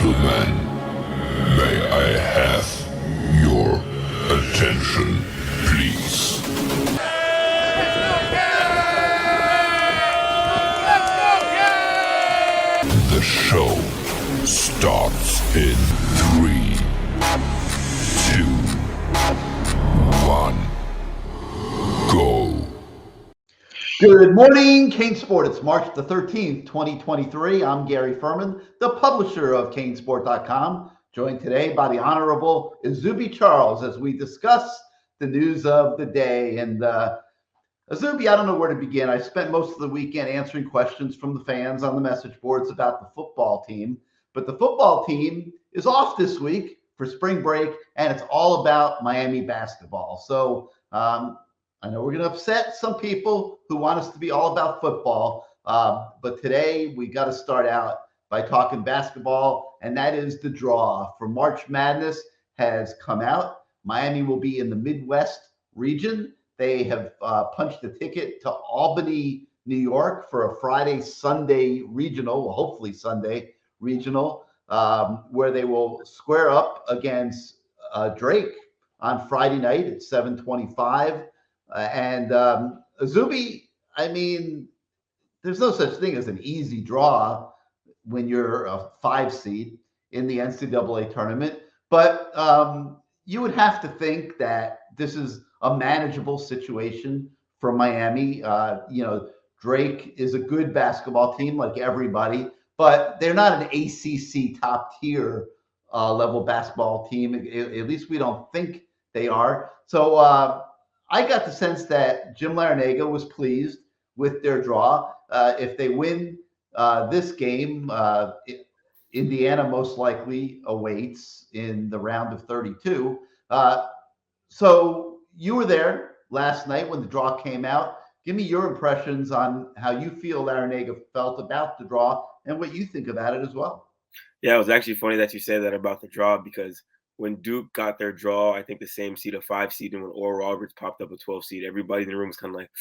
gentlemen, may I have your attention, please? The show starts in 3, 2, 1, go. Good morning, CaneSport. It's March the 13th, 2023. I'm Gary Ferman, the publisher of CaneSport.com, joined today by the Honorable Izubee Charles as we discuss the news of the day. And Izubee, I don't know where to begin. I spent most of the weekend answering questions from the fans on the message boards about the football team. But the football team is off this week for spring break, and it's all about Miami basketball. So, I know we're going to upset some people who want us to be all about football, but today we got to start out by talking basketball, and that is the draw for March Madness has come out. Miami will be in the Midwest region. They have punched a ticket to Albany, New York for a Friday-Sunday regional, well, hopefully Sunday regional, where they will square up against Drake on Friday night at 7:25. Izubee, I mean, there's no such thing as an easy draw when you're a 5 seed in the NCAA tournament. But you would have to think that this is a manageable situation for Miami. Drake is a good basketball team like everybody, but they're not an ACC top tier level basketball team. At least we don't think they are. So, I got the sense that Jim Larrañaga was pleased with their draw. If they win this game, Indiana most likely awaits in the round of 32. So you were there last night when the draw came out. Give me your impressions on how you feel Larrañaga felt about the draw and what you think about it as well. Yeah, it was actually funny that you say that about the draw because when Duke got their draw, I think the same seed, a 5 seed, and when Oral Roberts popped up a 12 seed, everybody in the room was kind of like,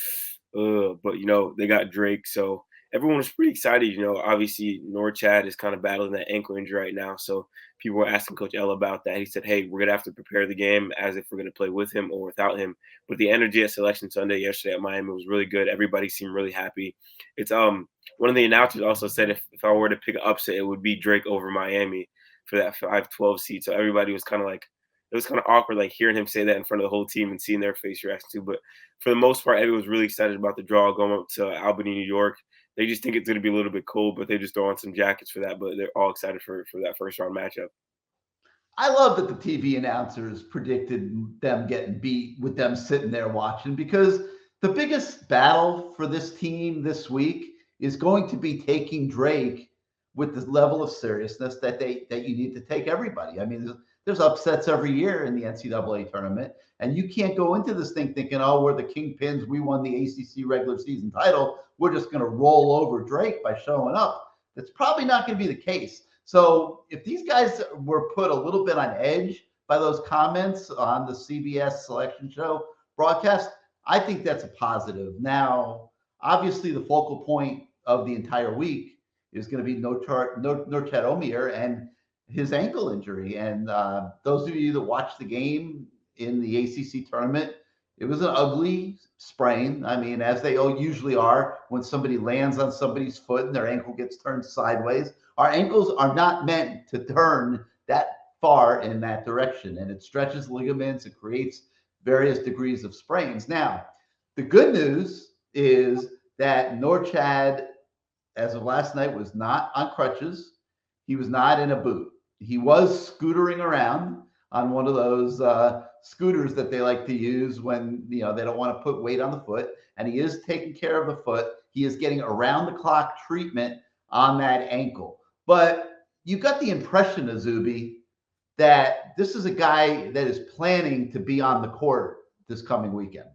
ugh. But, they got Drake. So everyone was pretty excited. Obviously, Norchad is kind of battling that ankle injury right now. So people were asking Coach L about that. He said, hey, we're going to have to prepare the game as if we're going to play with him or without him. But the energy at Selection Sunday yesterday at Miami was really good. Everybody seemed really happy. It's one of the announcers also said if I were to pick an upset, it would be Drake over Miami for that 5-12 seed. So everybody was kind of like, it was kind of awkward, like hearing him say that in front of the whole team and seeing their face reaction too. But for the most part, everyone was really excited about the draw going up to Albany, New York. They just think it's going to be a little bit cold, but they just throw on some jackets for that. But they're all excited for that first round matchup. I love that the TV announcers predicted them getting beat with them sitting there watching, because the biggest battle for this team this week is going to be taking Drake with the level of seriousness that you need to take everybody. I mean, there's upsets every year in the NCAA tournament, and you can't go into this thing thinking, oh, we're the kingpins, we won the ACC regular season title, we're just going to roll over Drake by showing up. That's probably not going to be the case. So if these guys were put a little bit on edge by those comments on the CBS selection show broadcast, I think that's a positive. Now, obviously, the focal point of the entire week is going to be Norchad Omier and his ankle injury. And those of you that watched the game in the ACC tournament, it was an ugly sprain. I mean, as they usually are when somebody lands on somebody's foot and their ankle gets turned sideways. Our ankles are not meant to turn that far in that direction, and it stretches ligaments. It creates various degrees of sprains. Now, the good news is that Norchad, as of last night, was not on crutches. He was not in a boot. He was scootering around on one of those scooters that they like to use when they don't want to put weight on the foot. And he is taking care of the foot. He is getting around-the-clock treatment on that ankle. But you got the impression, Izubee, that this is a guy that is planning to be on the court this coming weekend.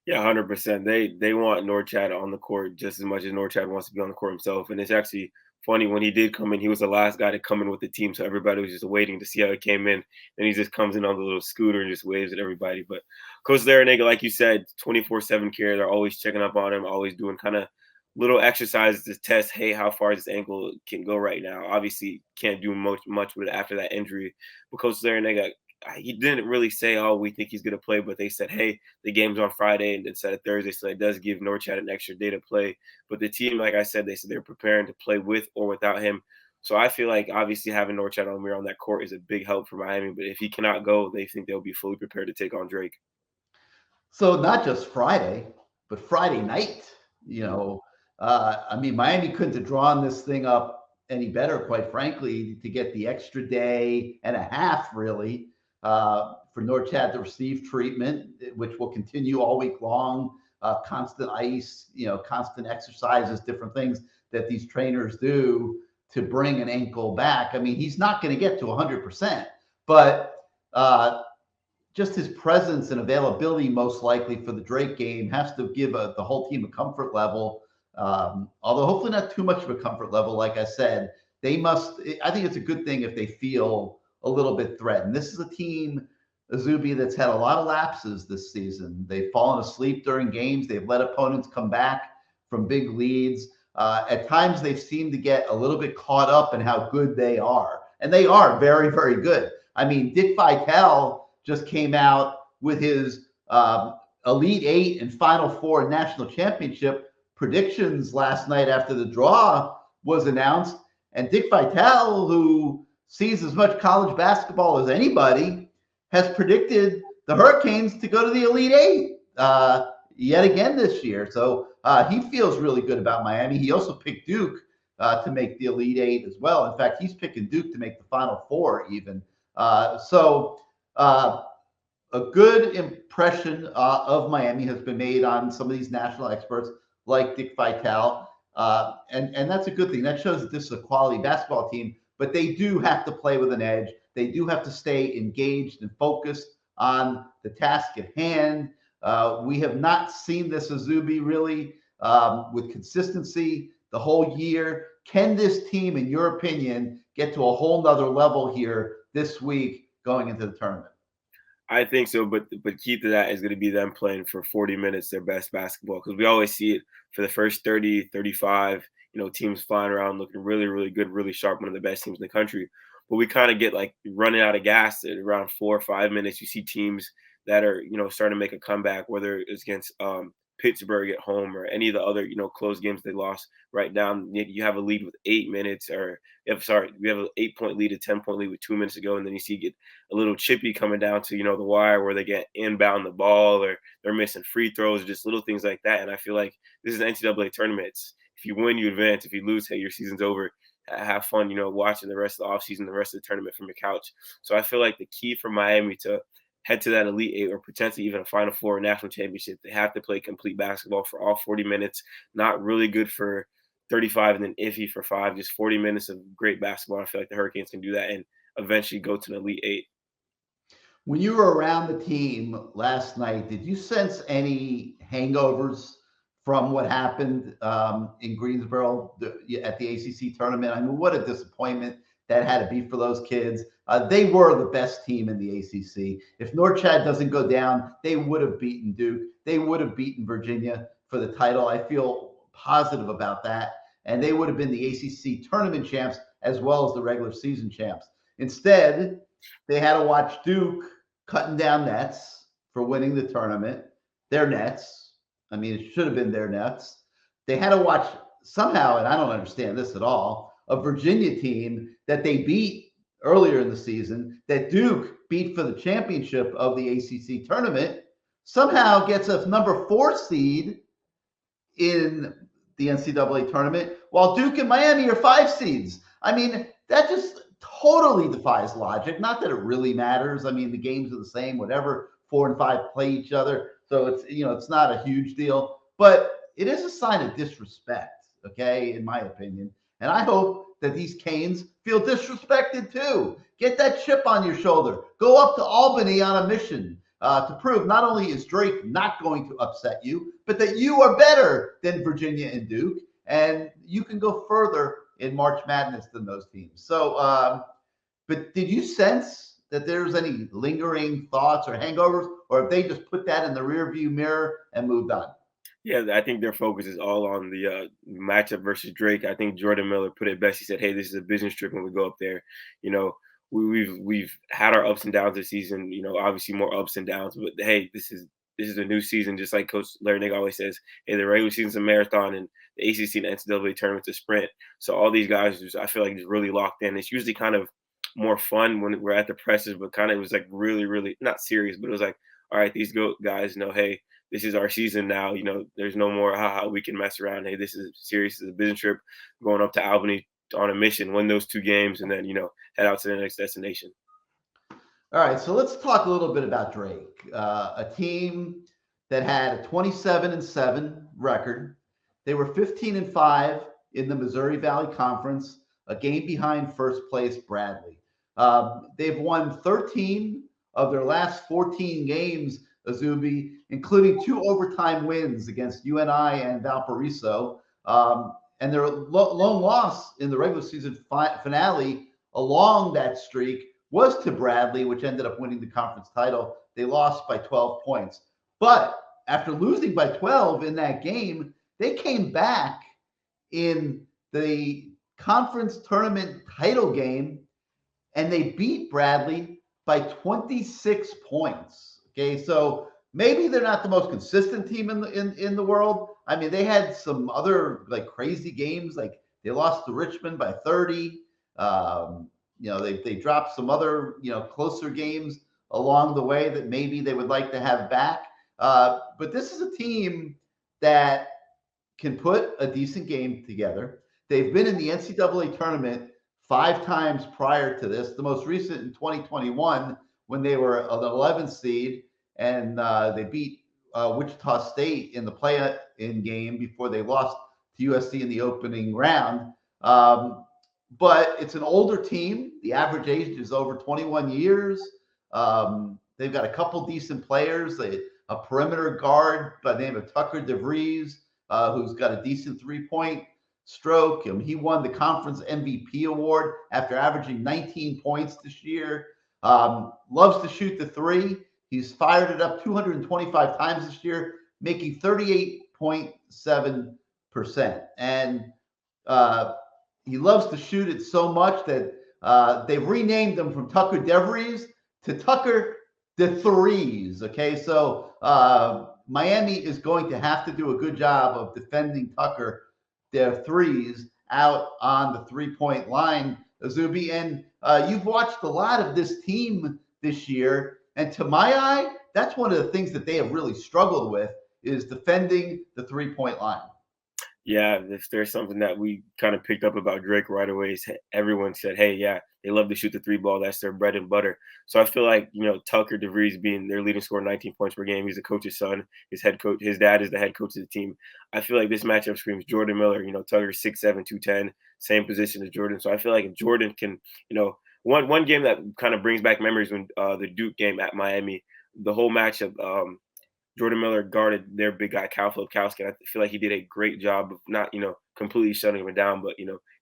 Yeah, 100%. They want Norchad on the court just as much as Norchad wants to be on the court himself. And it's actually funny, when he did come in, he was the last guy to come in with the team. So everybody was just waiting to see how he came in. And he just comes in on the little scooter and just waves at everybody. But Coach Larrañaga, like you said, 24/7 care. They're always checking up on him, always doing kind of little exercises to test, hey, how far this ankle can go right now. Obviously, can't do much with it after that injury. But Coach Larinaga, he didn't really say, oh, we think he's going to play, but they said, hey, the game's on Friday and instead of Thursday, so it does give Norchad an extra day to play. But the team, like I said, they said they're preparing to play with or without him. So I feel like obviously having Norchad on that court is a big help for Miami. But if he cannot go, they think they'll be fully prepared to take on Drake. So not just Friday, but Friday night. I mean, Miami couldn't have drawn this thing up any better, quite frankly, to get the extra day and a half, really, for Norchad to receive treatment, which will continue all week long. Constant ice, constant exercises, different things that these trainers do to bring an ankle back. I mean, he's not going to get to 100%, but just his presence and availability, most likely for the Drake game, has to give the whole team a comfort level. Although hopefully not too much of a comfort level. Like I said, I think it's a good thing if they feel a little bit threatened. This is a team, Izubee, that's had a lot of lapses this season. They've fallen asleep during games. They've let opponents come back from big leads. At times, they've seemed to get a little bit caught up in how good they are. And they are very, very good. I mean, Dick Vitale just came out with his Elite Eight and Final Four national championship predictions last night after the draw was announced. And Dick Vitale, who sees as much college basketball as anybody, has predicted the Hurricanes to go to the Elite Eight yet again this year. So he feels really good about Miami. He also picked Duke to make the Elite Eight as well. In fact, he's picking Duke to make the Final Four even. A good impression of Miami has been made on some of these national experts like Dick Vitale. And that's a good thing. That shows that this is a quality basketball team, but they do have to play with an edge. They do have to stay engaged and focused on the task at hand. We have not seen this Izubee really with consistency the whole year. Can this team, in your opinion, get to a whole nother level here this week going into the tournament? I think so, but key to that is going to be them playing for 40 minutes their best basketball, because we always see it for the first 30, 35, teams flying around looking really, really good, really sharp, one of the best teams in the country. But we kind of get like running out of gas at around 4 or 5 minutes. You see teams that are, starting to make a comeback, whether it's against Pittsburgh at home or any of the other, close games they lost right now. You have a lead with 8 minutes, we have an 8-point lead, a 10-point lead with 2 minutes to go. And then you see get a little chippy coming down to, the wire where they get inbound the ball or they're missing free throws, just little things like that. And I feel like this is an NCAA tournament. If you win, you advance. If you lose, hey, your season's over. Have fun, watching the rest of the offseason, the rest of the tournament from your couch. So I feel like the key for Miami to head to that Elite Eight or potentially even a Final Four national championship, they have to play complete basketball for all 40 minutes. Not really good for 35 and then iffy for 5. Just 40 minutes of great basketball. I feel like the Hurricanes can do that and eventually go to an Elite Eight. When you were around the team last night, did you sense any hangovers from what happened in Greensboro at the ACC tournament? I mean, what a disappointment that had to be for those kids. They were the best team in the ACC. If Norchad doesn't go down, they would have beaten Duke. They would have beaten Virginia for the title. I feel positive about that. And they would have been the ACC tournament champs as well as the regular season champs. Instead, they had to watch Duke cutting down nets for winning the tournament. Their nets. I mean, it should have been their nets. They had to watch somehow, and I don't understand this at all, a Virginia team that they beat earlier in the season, that Duke beat for the championship of the ACC tournament, somehow gets a number 4 seed in the NCAA tournament, while Duke and Miami are 5 seeds. I mean, that just totally defies logic. Not that it really matters. I mean, the games are the same, whatever. 4 and 5 play each other. So it's not a huge deal, but it is a sign of disrespect, okay, in my opinion. And I hope that these Canes feel disrespected too. Get that chip on your shoulder. Go up to Albany on a mission to prove not only is Drake not going to upset you, but that you are better than Virginia and Duke, and you can go further in March Madness than those teams. So, but did you sense that there's any lingering thoughts or hangovers, or if they just put that in the rearview mirror and moved on? Yeah, I think their focus is all on the matchup versus Drake. I think Jordan Miller put it best. He said, "Hey, this is a business trip when we go up there. You know, we've had our ups and downs this season. You know, obviously more ups and downs, but hey, this is a new season. Just like Coach Larry Nigg always says, hey, the regular season's a marathon and the ACC and NCAA tournament's a sprint. So all these guys, I feel like, just really locked in. It's usually kind of more fun when we're at the presses, but kind of it was like really, really not serious, but it was like, all right, these guys know, hey, this is our season now. You know, there's no more haha, we can mess around. Hey, this is serious. This is a business trip going up to Albany on a mission, win those 2 games, and then, head out to the next destination. All right, so let's talk a little bit about Drake, a team that had a 27-7 record. They were 15-5 in the Missouri Valley Conference, a game behind first place Bradley. They've won 13 of their last 14 games, Izubee, including 2 overtime wins against UNI and Valparaiso. And their lone loss in the regular season finale along that streak was to Bradley, which ended up winning the conference title. They lost by 12 points. But after losing by 12 in that game, they came back in the conference tournament title game and they beat Bradley by 26 points. Okay, so maybe they're not the most consistent team in the world. I mean, they had some other like crazy games, like they lost to Richmond by 30. They dropped some other closer games along the way that maybe they would like to have back. But this is a team that can put a decent game together. They've been in the NCAA tournament 5 times prior to this. The most recent in 2021 when they were an 11th seed and they beat Wichita State in the play-in game before they lost to USC in the opening round. But it's an older team. The average age is over 21 years. They've got a couple decent players. A perimeter guard by the name of Tucker DeVries, who's got a decent three-point stroke. He won the conference MVP award after averaging 19 points this year. Loves to shoot the three. He's fired it up 225 times this year, making 38.7%. And he loves to shoot it so much that they've renamed him from Tucker DeVries to Tucker DeThrees. Okay, so Miami is going to have to do a good job of defending Tucker DeThrees out on the three-point line, Izubee. And you've watched a lot of this team this year. And to my eye, that's one of the things that they have really struggled with is defending the three-point line. Yeah, if there's something that we kind of picked up about Drake right away, is everyone said, hey, yeah, they love to shoot the 3 ball. That's their bread and butter. So I feel like, Tucker DeVries being their leading scorer, 19 points per game. He's the coach's son. His head coach, his dad is the head coach of the team. I feel like this matchup screams Jordan Miller. Tucker 6'7", 210, same position as Jordan. So I feel like if Jordan can, one game that kind of brings back memories when the Duke game at Miami, the whole matchup, Jordan Miller guarded their big guy, Cal Filipkowski. I feel like he did a great job of not, completely shutting him down, but,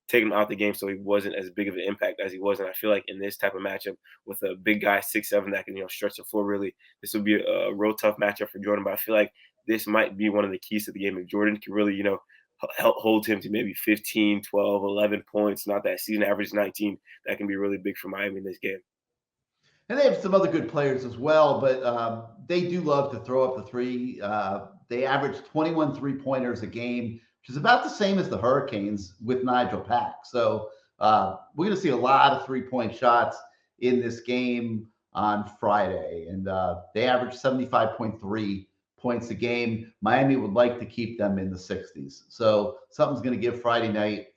taking him out the game so he wasn't as big of an impact as he was. And I feel like in this type of matchup with a big guy, 6'7", that can, stretch the floor really, this would be a real tough matchup for Jordan. But I feel like this might be one of the keys to the game. If Jordan can really, help hold him to maybe 15, 12, 11 points, not that season average 19, that can be really big for Miami in this game. And they have some other good players as well, but they do love to throw up the three. They average 21 3-pointers a game, which is about the same as the Hurricanes with Nigel Pack. So we're going to see a lot of 3-point shots in this game on Friday. And they average 75.3 points a game. Miami would like to keep them in the 60s. So something's going to give Friday night.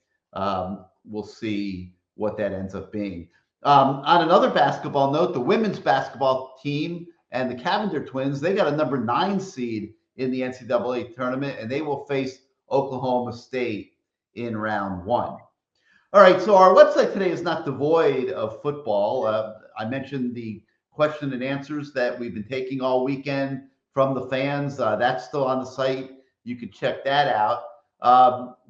We'll see what that ends up being. On another basketball note, the women's basketball team and the Cavender twins, they got a number 9 seed in the NCAA tournament, and they will face Oklahoma State in round 1. All right, so our website today is not devoid of football. I mentioned the question and answers that we've been taking all weekend from the fans. That's still on the site. You can check that out.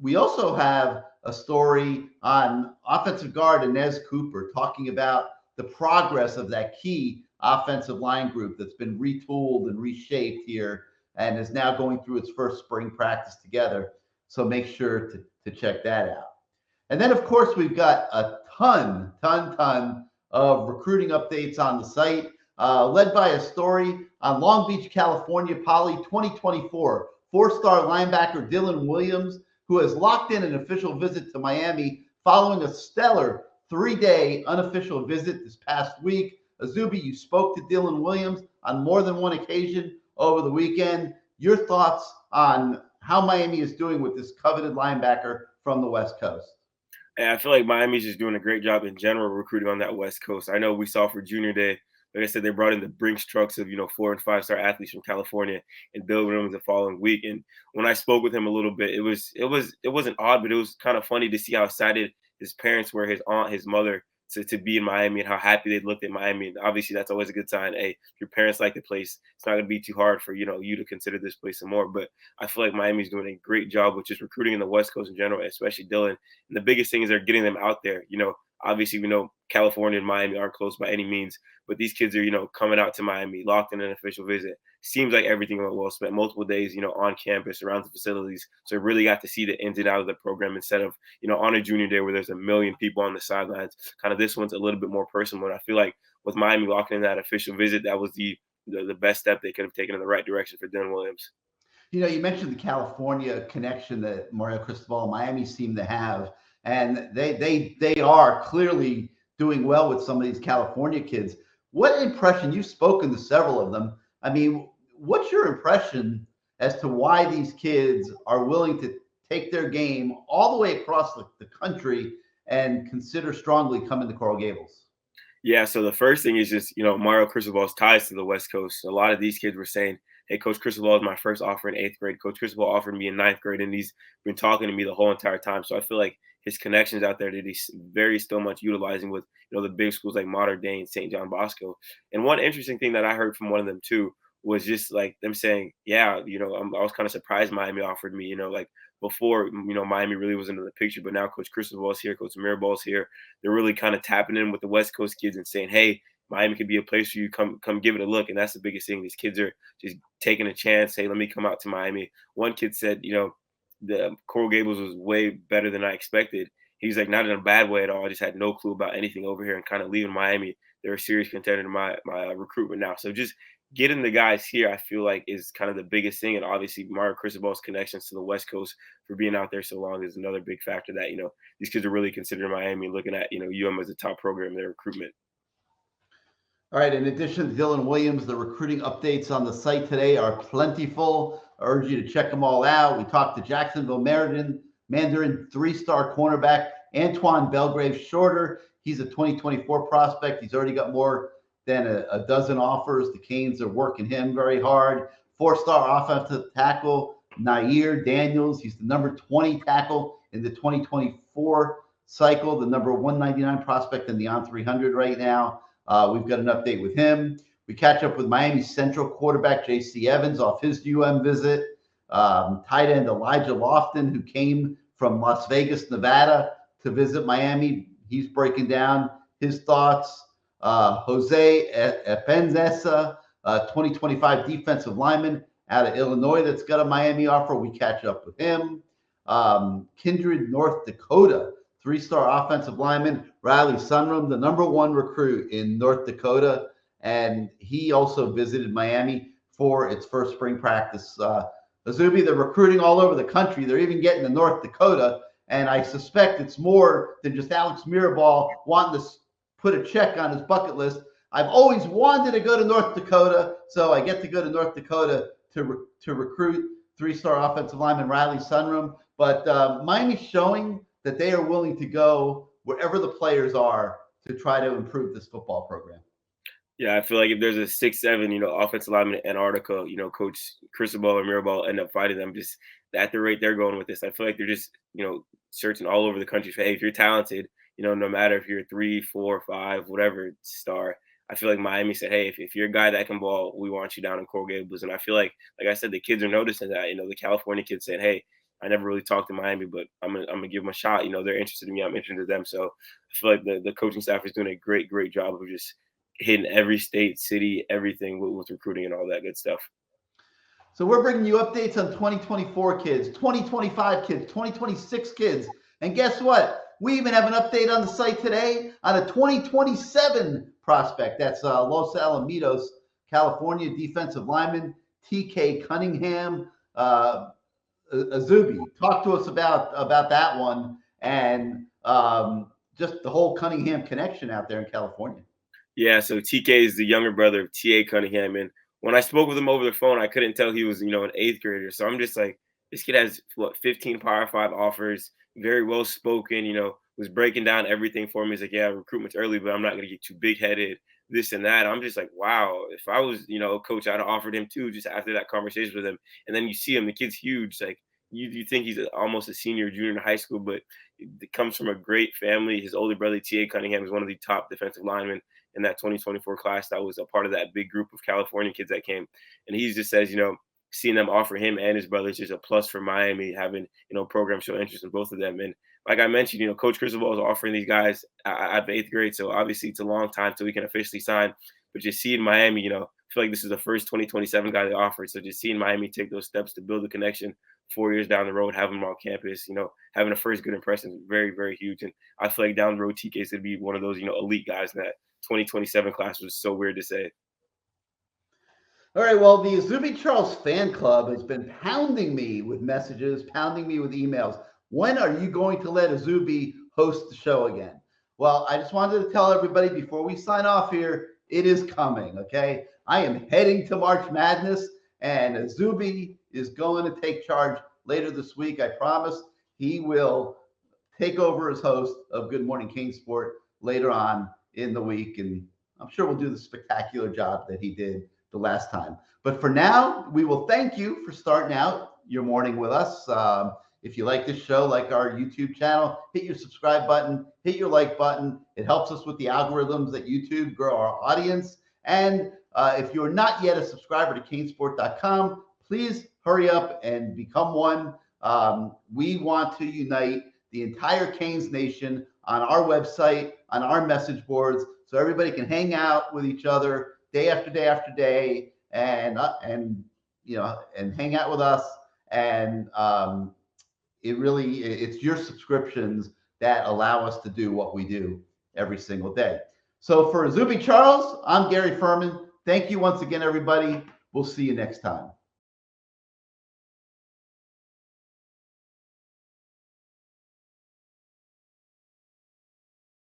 We also have a story on offensive guard Inez Cooper talking about the progress of that key offensive line group that's been retooled and reshaped here and is now going through its first spring practice together. So make sure to check that out. And then, of course, we've got a ton of recruiting updates on the site, led by a story on Long Beach, California, Poly 2024. Four-star linebacker Dylan Williams, who has locked in an official visit to Miami following a stellar 3-day unofficial visit this past week. Izubee, you spoke to Dylan Williams on more than one occasion over the weekend. Your thoughts on how Miami is doing with this coveted linebacker from the West Coast? And I feel like Miami's just doing a great job in general recruiting on that West Coast. I know we saw for Junior Day, like I said, they brought in the Brinks trucks of 4- and 5-star athletes from California and Bill Williams the following week. And when I spoke with him a little bit, it wasn't odd, but it was kind of funny to see how excited his parents were, his aunt, his mother, to be in Miami and how happy they looked at Miami. And obviously that's always a good sign. Hey, your parents like the place. It's not gonna be too hard for you to consider this place some more. But I feel like Miami's doing a great job with just recruiting in the West Coast in general, especially Dylan. And the biggest thing is they're getting them out there. Obviously we know California and Miami aren't close by any means, but these kids are, coming out to Miami, locked in an official visit. Seems like everything went well. Spent multiple days, on campus, around the facilities. So really got to see the ins and outs of the program instead of, on a Junior Day where there's a million people on the sidelines. Kind of this one's a little bit more personal. And I feel like with Miami locking in that official visit, that was the best step they could have taken in the right direction for Dylan Williams. You mentioned the California connection that Mario Cristobal and Miami seem to have, and they are clearly doing well with some of these California kids. What impression, you've spoken to several of them. I mean, what's your impression as to why these kids are willing to take their game all the way across the country and consider strongly coming to Coral Gables? Yeah, so the first thing is just, Mario Cristobal's ties to the West Coast. A lot of these kids were saying, hey, Coach Cristobal is my first offer in 8th grade. Coach Cristobal offered me in 9th grade, and he's been talking to me the whole entire time. So I feel like his connections out there that he's very still much utilizing with, the big schools like Mater Dei and St. John Bosco. And one interesting thing that I heard from one of them too was just like them saying, yeah, I was kind of surprised Miami offered me, like before, Miami really wasn't in the picture, but now Coach Cristobal is here, Coach Mirabal is here. They're really kind of tapping in with the West Coast kids and saying, hey, Miami could be a place for you. Come give it a look. And that's the biggest thing. These kids are just taking a chance. Hey, let me come out to Miami. One kid said, the Coral Gables was way better than I expected. He's like, not in a bad way at all. I just had no clue about anything over here and kind of leaving Miami. They're a serious contender to my recruitment now. So just getting the guys here, I feel like, is kind of the biggest thing. And obviously Mario Cristobal's connections to the West Coast for being out there so long is another big factor that, these kids are really considering Miami, looking at, UM as a top program in their recruitment. All right. In addition to Dylan Williams, the recruiting updates on the site today are plentiful. I urge you to check them all out. We talked to Jacksonville Mandarin 3-star cornerback Antoine Belgrave Shorter. He's a 2024 prospect. He's already got more than a dozen offers. The Canes are working him very hard. 4-star offensive tackle Nair Daniels. He's the number 20 tackle in the 2024 cycle, the number 199 prospect in the On 300 right now. We've got an update with him. We catch up with Miami Central quarterback J.C. Evans off his UM visit. Tight end Elijah Lofton, who came from Las Vegas, Nevada to visit Miami. He's breaking down his thoughts. Jose Epenzesa, 2025 defensive lineman out of Illinois that's got a Miami offer. We catch up with him. Kindred, North Dakota, 3-star offensive lineman Riley Sunrum, the number 1 recruit in North Dakota. And he also visited Miami for its first spring practice. Izubee, they're recruiting all over the country. They're even getting to North Dakota. And I suspect it's more than just Alex Mirabal wanting to put a check on his bucket list. I've always wanted to go to North Dakota, so I get to go to North Dakota to recruit 3-star offensive lineman Riley Sunrum. But Miami's showing that they are willing to go wherever the players are to try to improve this football program. Yeah, I feel like if there's a 6'7", offensive lineman in Antarctica, Coach Cristobal or Mirabal end up fighting them just at the rate they're going with this. I feel like they're just, searching all over the country for, hey, if you're talented, no matter if you're 3, 4, 5, whatever star, I feel like Miami said, hey, if you're a guy that can ball, we want you down in Coral Gables. And I feel like I said, the kids are noticing that, the California kids said, hey, I never really talked to Miami, but I'm gonna give them a shot. They're interested in me. I'm interested in them. So I feel like the coaching staff is doing a great job of just hitting every state, city, everything with recruiting and all that good stuff. So we're bringing you updates on 2024 kids, 2025 kids, 2026 kids. And guess what? We even have an update on the site today on a 2027 prospect. That's Los Alamitos, California defensive lineman TK Cunningham. Izubee, talk to us about that one and just the whole Cunningham connection out there in California. Yeah, so TK is the younger brother of TA Cunningham, and when I spoke with him over the phone, I couldn't tell he was, an eighth grader. So I'm just like, this kid has 15 Power Five offers, very well spoken. Was breaking down everything for me. He's like, yeah, recruitment's early, but I'm not gonna get too big headed, this and that. I'm just like, wow, if I was, a coach, I'd have offered him too, just after that conversation with him. And then you see him, the kid's huge. Like you think he's almost a senior, junior in high school, but it comes from a great family. His older brother, TA Cunningham, is one of the top defensive linemen in that 2024 class that was a part of that big group of California kids that came. And he just says, seeing them offer him and his brother is just a plus for Miami, having, programs show interest in both of them. And like I mentioned, Coach Cristobal is offering these guys at the eighth grade. So obviously it's a long time till we can officially sign. But just seeing Miami, I feel like this is the first 2027 guy they offered. So just seeing Miami take those steps to build a connection 4 years down the road, having them on campus, having a first good impression is very, very huge. And I feel like down the road, TK is going to be one of those, elite guys in that 2027 class, was so weird to say. All right, well, the Izubee Charles fan club has been pounding me with messages, pounding me with emails. When are you going to let Izubee host the show again? Well, I just wanted to tell everybody before we sign off here, it is coming, okay? I am heading to March Madness, and Izubee is going to take charge later this week. I promise he will take over as host of Good Morning CaneSport later on in the week, and I'm sure we'll do the spectacular job that he did the last time. But for now, we will thank you for starting out your morning with us. If you like this show, like our YouTube channel, hit your subscribe button, hit your like button. It helps us with the algorithms at YouTube, grow our audience. And if you're not yet a subscriber to CaneSport.com, please hurry up and become one. We want to unite the entire Canes Nation on our website, on our message boards, so everybody can hang out with each other day after day after day, and hang out with us. And it's your subscriptions that allow us to do what we do every single day. So for Izubee Charles, I'm Gary Ferman. Thank you once again, everybody. We'll see you next time.